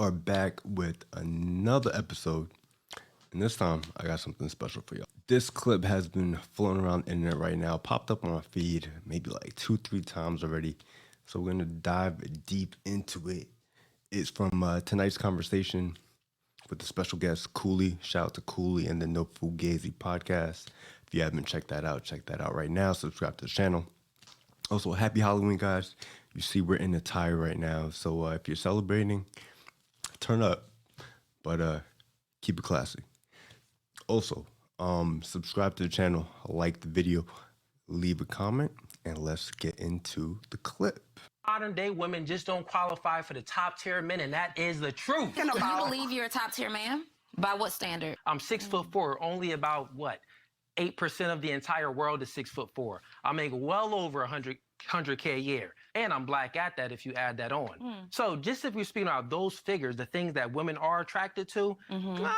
are back with another episode, and this time I got something special for y'all. This clip has been floating around the internet right now, popped up on my feed maybe like 2-3 times already, so we're gonna dive deep into it. It's from tonight's conversation with the special guest Cooley. Shout out to Cooley and the NoFugazee Podcast. If you haven't check that out right now. Subscribe to the channel. Also, happy Halloween, guys. You see we're in attire right now, so if you're celebrating, turn up, but keep it classy. Also, subscribe to the channel, like the video, leave a comment, and let's get into the clip. Modern day women just don't qualify for the top tier men, and that is the truth. You believe you're a top tier man? By what standard? I'm 6'4", only about 8% of the entire world is 6'4". I make well over 100K a year, and I'm black at that if you add that on. So just if we're speaking about those figures, the things that women are attracted to, no,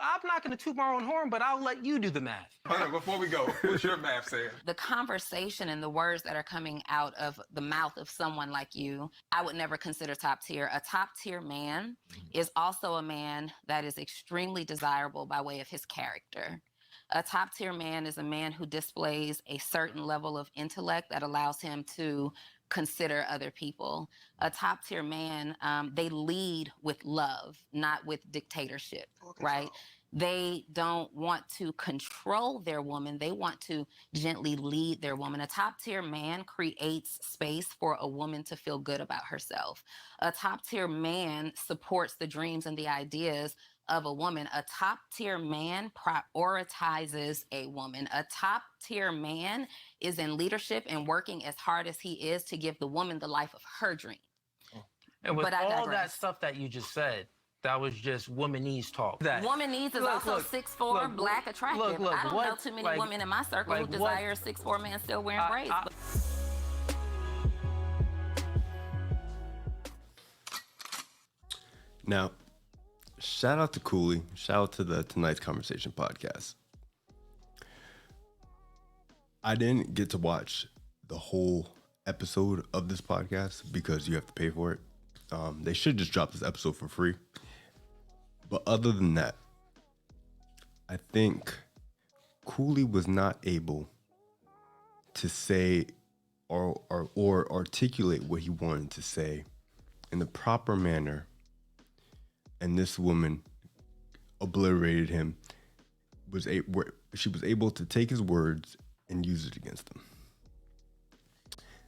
I'm not going to toot my own horn, but I'll let you do the math. Hold on, before we go, what's your math saying? The conversation and the words that are coming out of the mouth of someone like you, I would never consider top tier. A top tier man is also a man that is extremely desirable by way of his character. A top tier man is a man who displays a certain level of intellect that allows him to consider other people. A top tier man, they lead with love, not with dictatorship, right? They don't want to control their woman. They want to gently lead their woman. A top tier man creates space for a woman to feel good about herself. A top tier man supports the dreams and the ideas of a woman. A top tier man prioritizes a woman. A top tier man is in leadership and working as hard as he is to give the woman the life of her dream. And with all that stuff that you just said, that was just womanese talk. Womanese is also 6'4", black, attractive. I don't know too many women in my circle who desire a 6'4" man still wearing braids. Now, shout out to Cooley. Shout out to the Tonight's Conversation podcast. I didn't get to watch the whole episode of this podcast because you have to pay for it. They should just drop this episode for free. But other than that, I think Cooley was not able to say or articulate what he wanted to say in the proper manner. And this woman obliterated him. She was able to take his words and use it against him.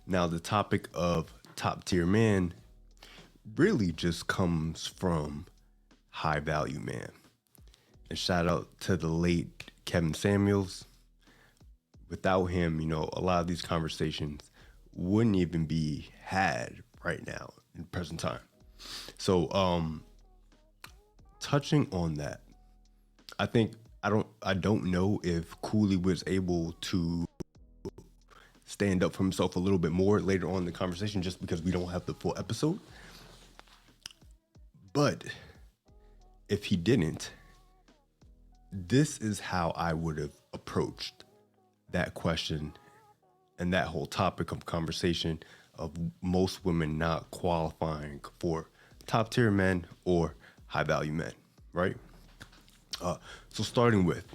Now, the topic of top tier man really just comes from high value man. And shout out to the late Kevin Samuels. Without him, a lot of these conversations wouldn't even be had right now in present time. So, touching on that, I don't know if Cooley was able to stand up for himself a little bit more later on in the conversation just because we don't have the full episode. But if he didn't, this is how I would have approached that question and that whole topic of conversation of most women not qualifying for top tier men or high value men, right? So starting with,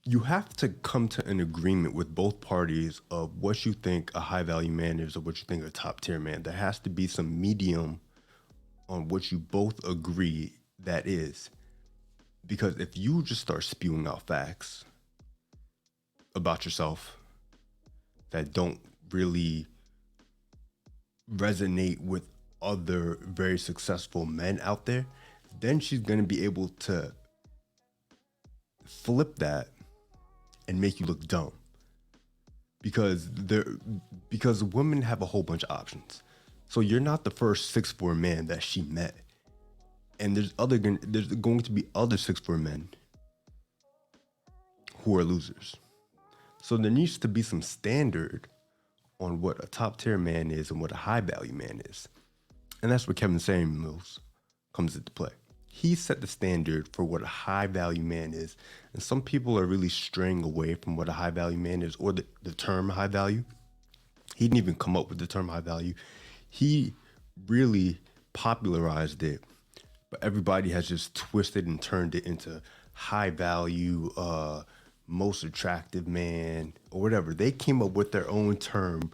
you have to come to an agreement with both parties of what you think a high value man is or what you think a top tier man. There has to be some medium on what you both agree that is. Because if you just start spewing out facts about yourself that don't really resonate with other very successful men out there, then she's going to be able to flip that and make you look dumb. Because women have a whole bunch of options. So you're not the first 6'4" man that she met. And there's going to be other 6'4" men who are losers. So there needs to be some standard on what a top tier man is and what a high value man is. And that's where Kevin Samuels comes into play. He set the standard for what a high value man is. And some people are really straying away from what a high value man is or the term high value. He didn't even come up with the term high value. He really popularized it, but everybody has just twisted and turned it into high value, most attractive man, or whatever. They came up with their own term.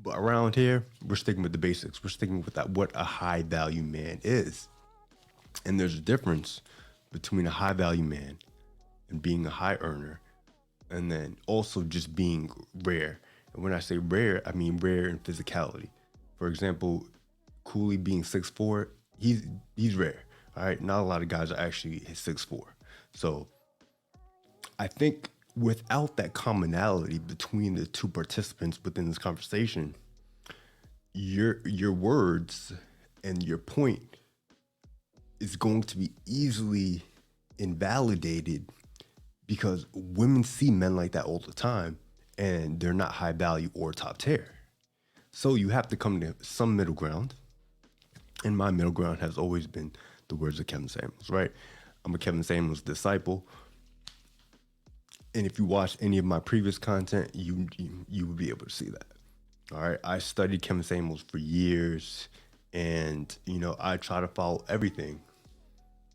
But around here, we're sticking with the basics. We're sticking with that, what a high value man is. And there's a difference between a high value man and being a high earner, and then also just being rare. And when I say rare, I mean rare in physicality. For example, Cooley being 6'4", he's rare. All right, not a lot of guys are actually 6'4". So I think without that commonality between the two participants within this conversation, your words and your point is going to be easily invalidated because women see men like that all the time and they're not high value or top tier. So you have to come to some middle ground. And my middle ground has always been the words of Kevin Samuels, right? I'm a Kevin Samuels disciple. And if you watch any of my previous content, you will be able to see that. All right. I studied Kevin Samuels for years, and I try to follow everything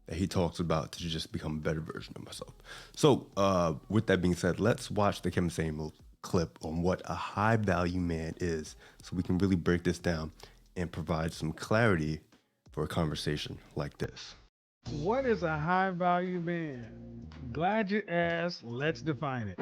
that he talks about to just become a better version of myself. So with that being said, let's watch the Kevin Samuels clip on what a high value man is, so we can really break this down and provide some clarity for a conversation like this. What is a high value man? Glad you asked. Let's define it.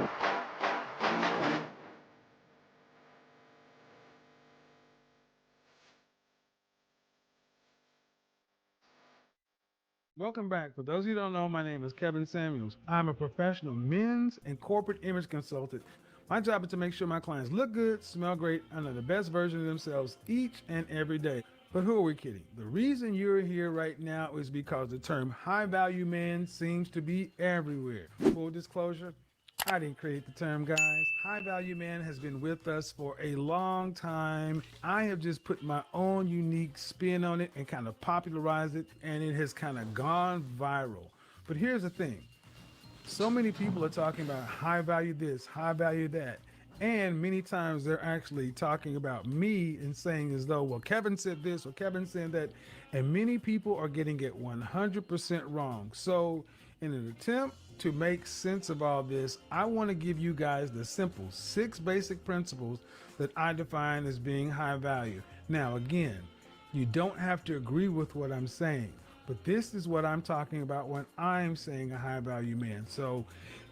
Welcome back. For those of you who don't know, my name is Kevin Samuels. I'm a professional men's and corporate image consultant. My job is to make sure my clients look good, smell great, and are the best version of themselves each and every day. But who are we kidding? The reason you're here right now is because the term high value man seems to be everywhere. Full disclosure, I didn't create the term, guys. High value man has been with us for a long time. I have just put my own unique spin on it and kind of popularized it, and it has kind of gone viral. But here's the thing. So many people are talking about high value this, high value that. And many times they're actually talking about me and saying as though, well, Kevin said this or Kevin said that. And many people are getting it 100% wrong. So in an attempt to make sense of all this, I want to give you guys the simple 6 basic principles that I define as being high value. Now, again, you don't have to agree with what I'm saying, but this is what I'm talking about when I'm saying a high value man. So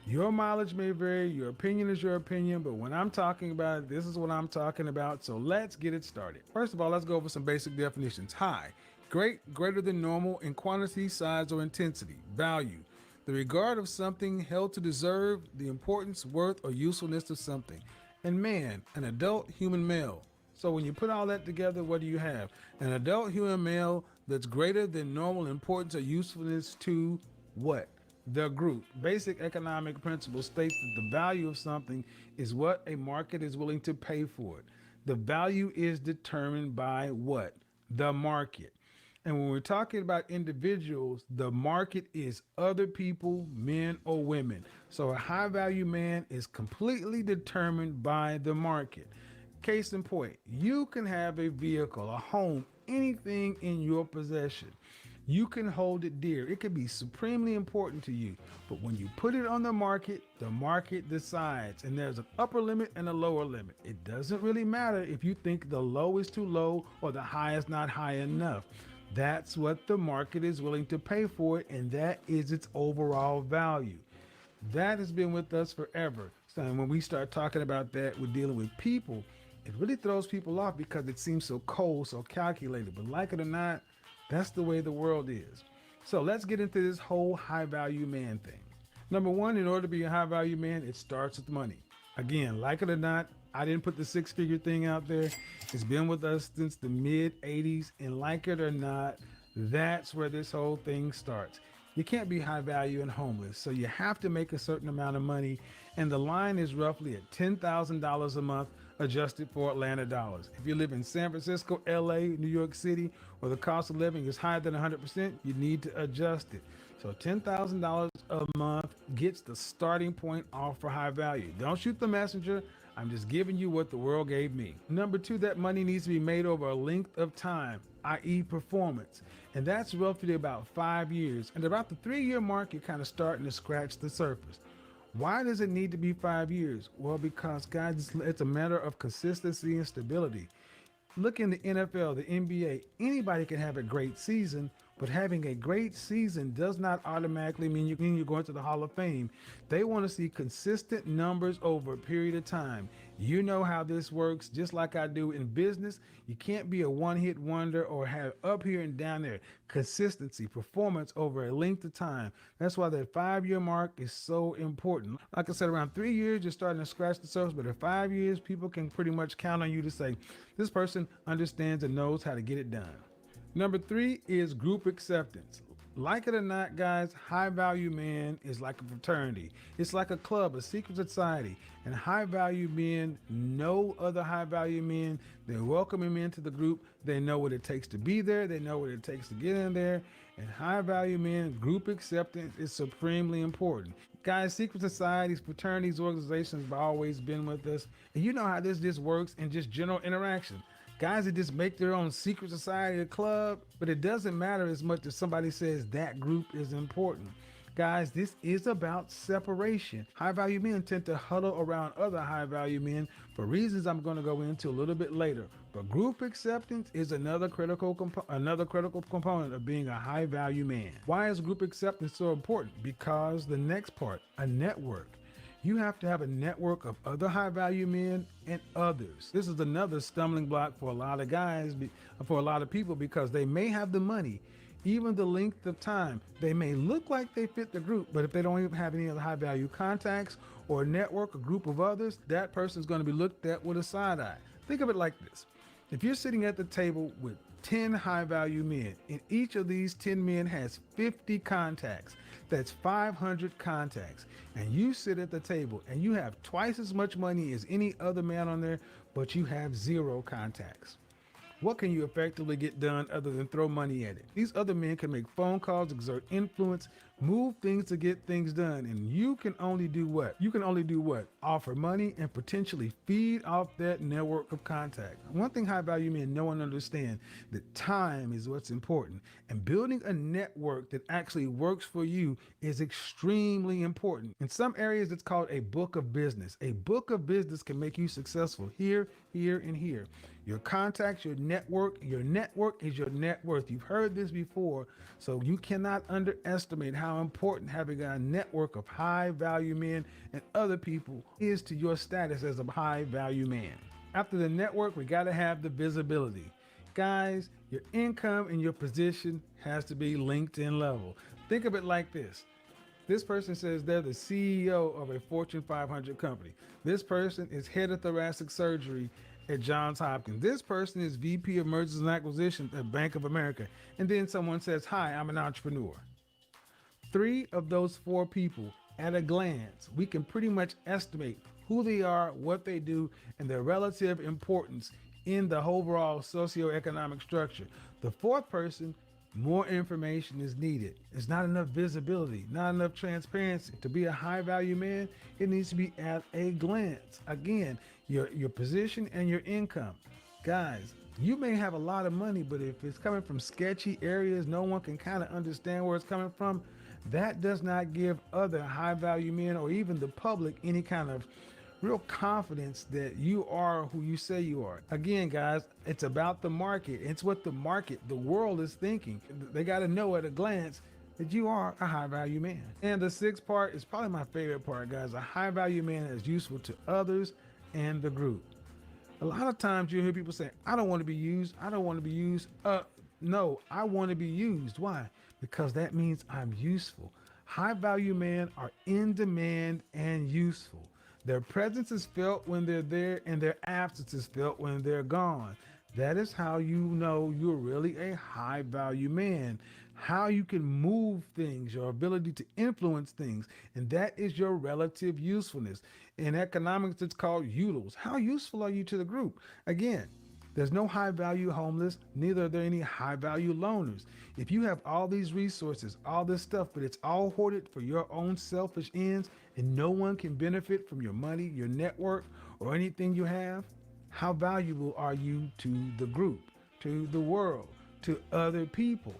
your mileage may vary, your opinion is your opinion, but when I'm talking about it, this is what I'm talking about. So let's get it started. First of all, let's go over some basic definitions. High, great, greater than normal in quantity, size, or intensity. Value, the regard of something held to deserve, the importance, worth, or usefulness of something. And man, an adult human male. So when you put all that together, what do you have? An adult human male that's greater than normal importance or usefulness to what? The group. Basic economic principle states that the value of something is what a market is willing to pay for it. The value is determined by what? The market. And when we're talking about individuals, the market is other people, men or women. So a high value man is completely determined by the market. Case in point, you can have a vehicle, a home, anything in your possession. You can hold it dear. It could be supremely important to you. But when you put it on the market decides. And there's an upper limit and a lower limit. It doesn't really matter if you think the low is too low or the high is not high enough. That's what the market is willing to pay for it, and that is its overall value. That has been with us forever. So when we start talking about that, we're dealing with people. It really throws people off because it seems so cold, so calculated. But like it or not, that's the way the world is. So let's get into this whole high value man thing. Number one, in order to be a high value man, it starts with money. Again, like it or not, I didn't put the 6-figure thing out there. It's been with us since the mid 80s, and like it or not, that's where this whole thing starts. You can't be high value and homeless, so you have to make a certain amount of money, and the line is roughly at $10,000 a month adjusted for Atlanta dollars. If you live in San Francisco, LA, New York City, where the cost of living is higher than 100%, you need to adjust it. So $10,000 a month gets the starting point off for high value. Don't shoot the messenger. I'm just giving you what the world gave me. Number two, that money needs to be made over a length of time. i.e. performance. And that's roughly about 5 years. And about the 3-year mark, you're kind of starting to scratch the surface. Why does it need to be 5 years? Well, because guys, it's a matter of consistency and stability. Look in the NFL, the NBA, anybody can have a great season, but having a great season does not automatically mean you're going to the Hall of Fame. They want to see consistent numbers over a period of time. You know how this works, just like I do in business. You can't be a one-hit wonder or have up here and down there. Consistency, performance over a length of time. That's why that 5-year mark is so important. Like I said, around 3 years, you're starting to scratch the surface, but at 5 years, people can pretty much count on you to say, this person understands and knows how to get it done. Number 3 is group acceptance. Like it or not, guys, High Value Men is like a fraternity. It's like a club, a secret society. And high value men know other high value men. They're welcoming men to the group. They know what it takes to be there. They know what it takes to get in there. And high value men, group acceptance is supremely important. Guys, secret societies, fraternities, organizations have always been with us. And you know how this just works in just general interaction. Guys that just make their own secret society or club, but it doesn't matter as much as somebody says that group is important. Guys, this is about separation. High value men tend to huddle around other high value men for reasons I'm going to go into a little bit later. But group acceptance is another critical component of being a high value man. Why is group acceptance so important? Because the next part, a network. You have to have a network of other high value men and others. This is another stumbling block for a lot of guys, for a lot of people, because they may have the money, even the length of time. They may look like they fit the group, but if they don't even have any other high value contacts or a network, a group of others, that person's going to be looked at with a side eye. Think of it like this. If you're sitting at the table with 10 high value men, and each of these 10 men has 50 contacts, that's 500 contacts, and you sit at the table and you have twice as much money as any other man on there, but you have 0 contacts. What can you effectively get done other than throw money at it? These other men can make phone calls, exert influence, move things to get things done. And you can only do what? Offer money and potentially feed off that network of contact. One thing high value men know and understand, that time is what's important. And building a network that actually works for you is extremely important. In some areas, it's called a book of business. A book of business can make you successful here, here, and here. Your contacts, your network is your net worth. You've heard this before, so you cannot underestimate how important having a network of high value men and other people is to your status as a high value man. After the network, we got to have the visibility. Guys, your income and your position has to be LinkedIn level. Think of it like this. This person says they're the CEO of a Fortune 500 company. This person is head of thoracic surgery at Johns Hopkins. This person is VP of Mergers and Acquisitions at Bank of America. And then someone says, hi, I'm an entrepreneur. 3 of those 4 people, at a glance, we can pretty much estimate who they are, what they do, and their relative importance in the overall socioeconomic structure. The 4th person, more information is needed. It's not enough visibility, not enough transparency. To be a high value man, it needs to be at a glance. Again, your position and your income. Guys, you may have a lot of money, but if it's coming from sketchy areas, no one can kind of understand where it's coming from. That does not give other high value men or even the public any kind of real confidence that you are who you say you are. Again, guys, it's about the market. It's what the world is thinking. They got to know at a glance that you are a high value man. And the 6th part is probably my favorite part, guys. A high value man is useful to others and the group. A lot of times you hear people say, I don't want to be used. I don't want to be used. No, I want to be used. Why? Because that means I'm useful. High value men are in demand and useful. Their presence is felt when they're there, and their absence is felt when they're gone. That is how you know you're really a high value man. How you can move things, your ability to influence things, and that is your relative usefulness. In economics, it's called utils. How useful are you to the group? Again, there's no high value homeless, neither are there any high value loners. If you have all these resources, all this stuff, but it's all hoarded for your own selfish ends and no one can benefit from your money, your network, or anything you have, how valuable are you to the group, to the world, to other people.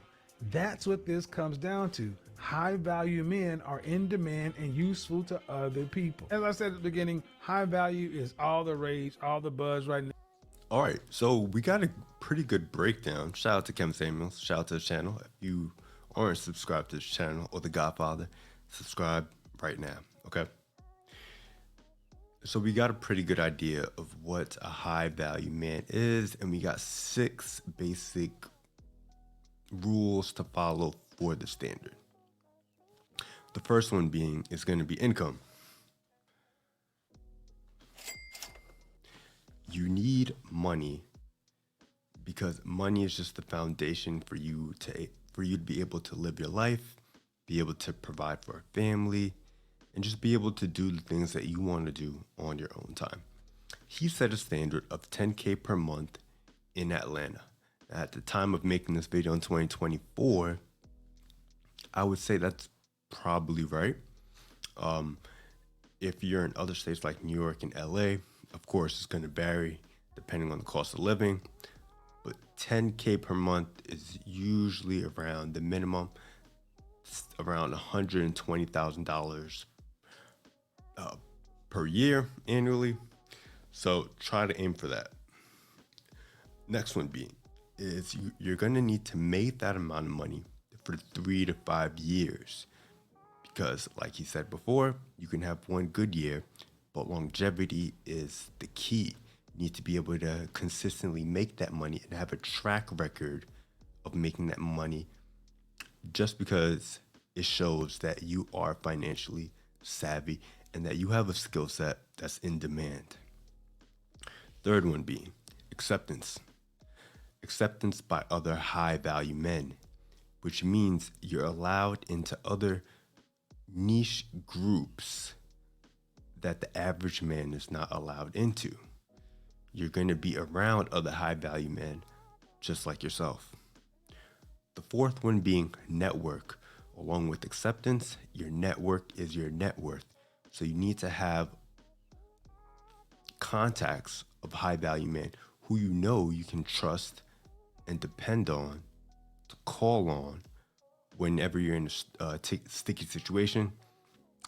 That's what this comes down to. High value men are in demand and useful to other people. As I said at the beginning, high value is all the rage, all the buzz right now. All right, so we got a pretty good breakdown. Shout out to Kevin Samuels. Shout out to the channel. If you aren't subscribed to this channel or The Godfather, subscribe right now, okay? So we got a pretty good idea of what a high value man is, and we got 6 basic rules to follow for the standard. The first one being is going to be income. You need money because money is just the foundation for you to be able to live your life, be able to provide for a family, and just be able to do the things that you want to do on your own time. He set a standard of $10K per month in Atlanta. At the time of making this video in 2024, I would say that's probably right. If you're in other states like New York and LA, of course, it's going to vary depending on the cost of living. But $10K per month is usually around the minimum, around $120,000 per year annually. So try to aim for that. Next one being is you're going to need to make that amount of money for 3 to 5 years. Because like he said before, you can have one good year, but longevity is the key. You need to be able to consistently make that money and have a track record of making that money, just because it shows that you are financially savvy and that you have a skill set that's in demand. Third one being acceptance. Acceptance by other high value men, which means you're allowed into other niche groups that the average man is not allowed into. You're going to be around other high value men just like yourself. The fourth one being network. Along with acceptance, your network is your net worth. So you need to have contacts of high value men who you know you can trust and depend on, to call on whenever you're in a sticky situation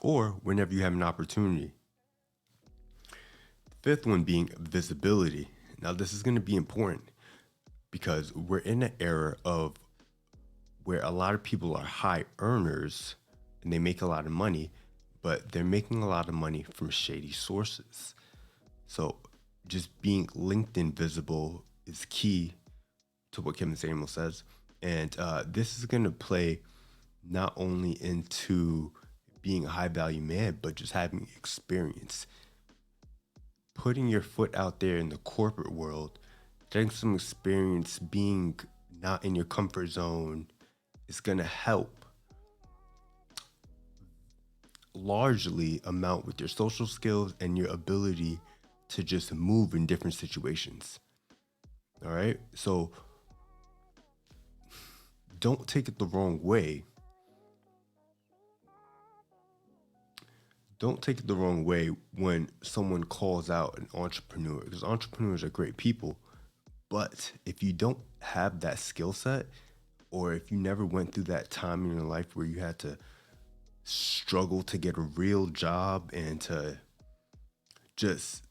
or whenever you have an opportunity. The fifth one being visibility. Now this is going to be important because we're in an era of where a lot of people are high earners and they make a lot of money, but they're making a lot of money from shady sources. So just being LinkedIn visible is key to what Kevin Samuel says. And this is going to play not only into being a high value man, but just having experience. Putting your foot out there in the corporate world, getting some experience, being not in your comfort zone is going to help largely amount with your social skills and your ability to just move in different situations. All right. So don't take it the wrong way. Don't take it the wrong way when someone calls out an entrepreneur, because entrepreneurs are great people. But if you don't have that skill set, or if you never went through that time in your life where you had to struggle to get a real job and to just,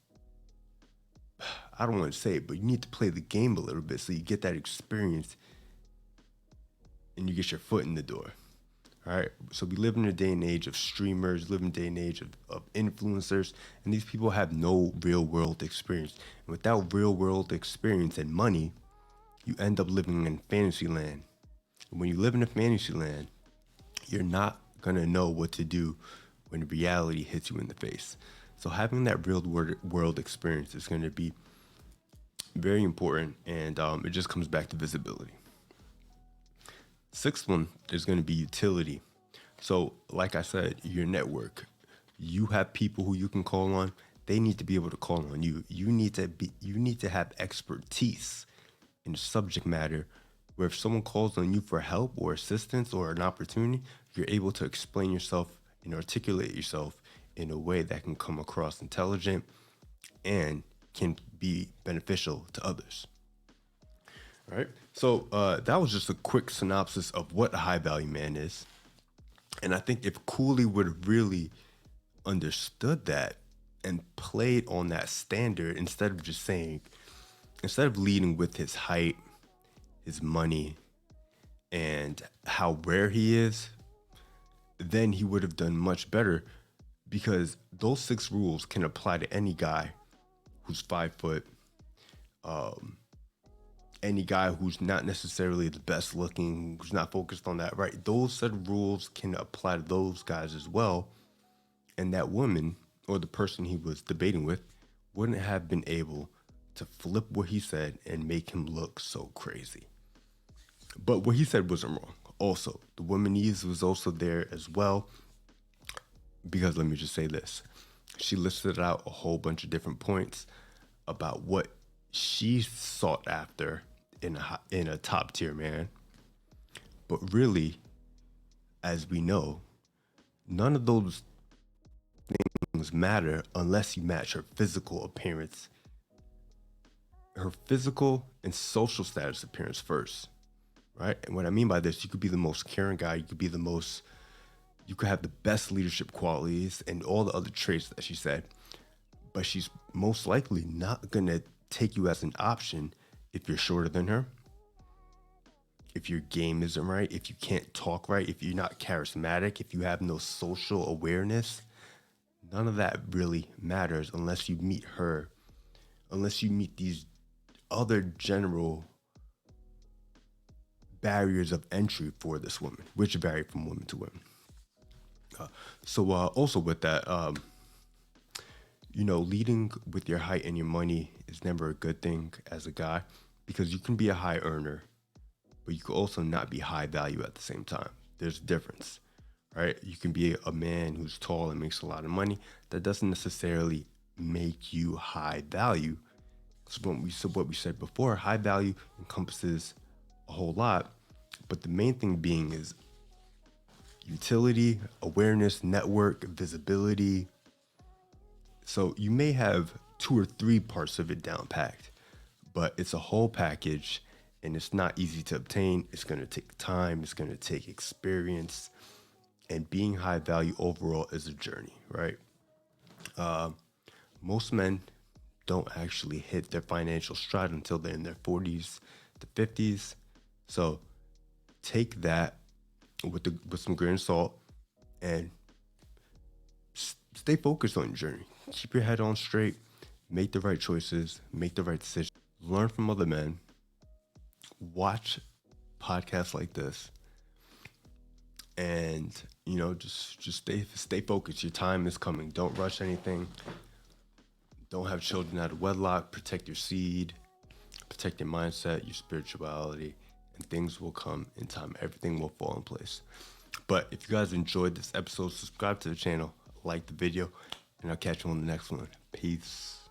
I don't want to say it, but you need to play the game a little bit so you get that experience and you get your foot in the door. All right. So we live in a day and age of streamers, live in a day and age of influencers, and these people have no real world experience. And without real world experience and money, you end up living in fantasy land. And when you live in a fantasy land, you're not going to know what to do when reality hits you in the face. So having that real world experience is going to be very important, and it just comes back to visibility. Sixth one is going to be utility. So like I said, your network, you have people who you can call on. They need to be able to call on you. You need to have expertise in the subject matter where if someone calls on you for help or assistance or an opportunity, you're able to explain yourself and articulate yourself in a way that can come across intelligent and can be beneficial to others. right? So that was just a quick synopsis of what a high value man is. And I think if Cooley would have really understood that and played on that standard instead of leading with his height, his money, and how rare he is, then he would have done much better, because those 6 rules can apply to any guy who's 5 foot, any guy who's not necessarily the best looking, who's not focused on that, right? Those set of rules can apply to those guys as well. And that woman, or the person he was debating with, wouldn't have been able to flip what he said and make him look so crazy. But what he said wasn't wrong. Also, the woman Eve was also there as well, because let me just say this. She listed out a whole bunch of different points about what she sought after in a top tier man. But really, as we know, none of those things matter unless you match her physical appearance, her physical and social status appearance first, right? And what I mean by this, you could be the most caring guy, you could have the best leadership qualities and all the other traits that she said, but she's most likely not gonna take you as an option if you're shorter than her, if your game isn't right, if you can't talk right, if you're not charismatic, if you have no social awareness. None of that really matters unless you meet these other general barriers of entry for this woman, which vary from woman to woman. So also with that, leading with your height and your money is never a good thing as a guy, because you can be a high earner, but you can also not be high value at the same time. There's a difference, right? You can be a man who's tall and makes a lot of money. That doesn't necessarily make you high value. So what we said before, high value encompasses a whole lot, but the main thing being is utility, awareness, network, visibility. So you may have 2 or 3 parts of it down packed, but it's a whole package, and it's not easy to obtain. It's going to take time. It's going to take experience, and being high value overall is a journey, right? Most men don't actually hit their financial stride until they're in their 40s to 50s. So take that with some grain of salt and stay focused on your journey. Keep your head on straight, make the right choices, make the right decisions, learn from other men, watch podcasts like this, and just stay focused. Your time is coming. Don't rush anything. Don't have children out of wedlock. Protect your seed, protect your mindset, your spirituality, and things will come in time. Everything will fall in place. But if you guys enjoyed this episode, subscribe to the channel, like the video, and I'll catch you on the next one. Peace.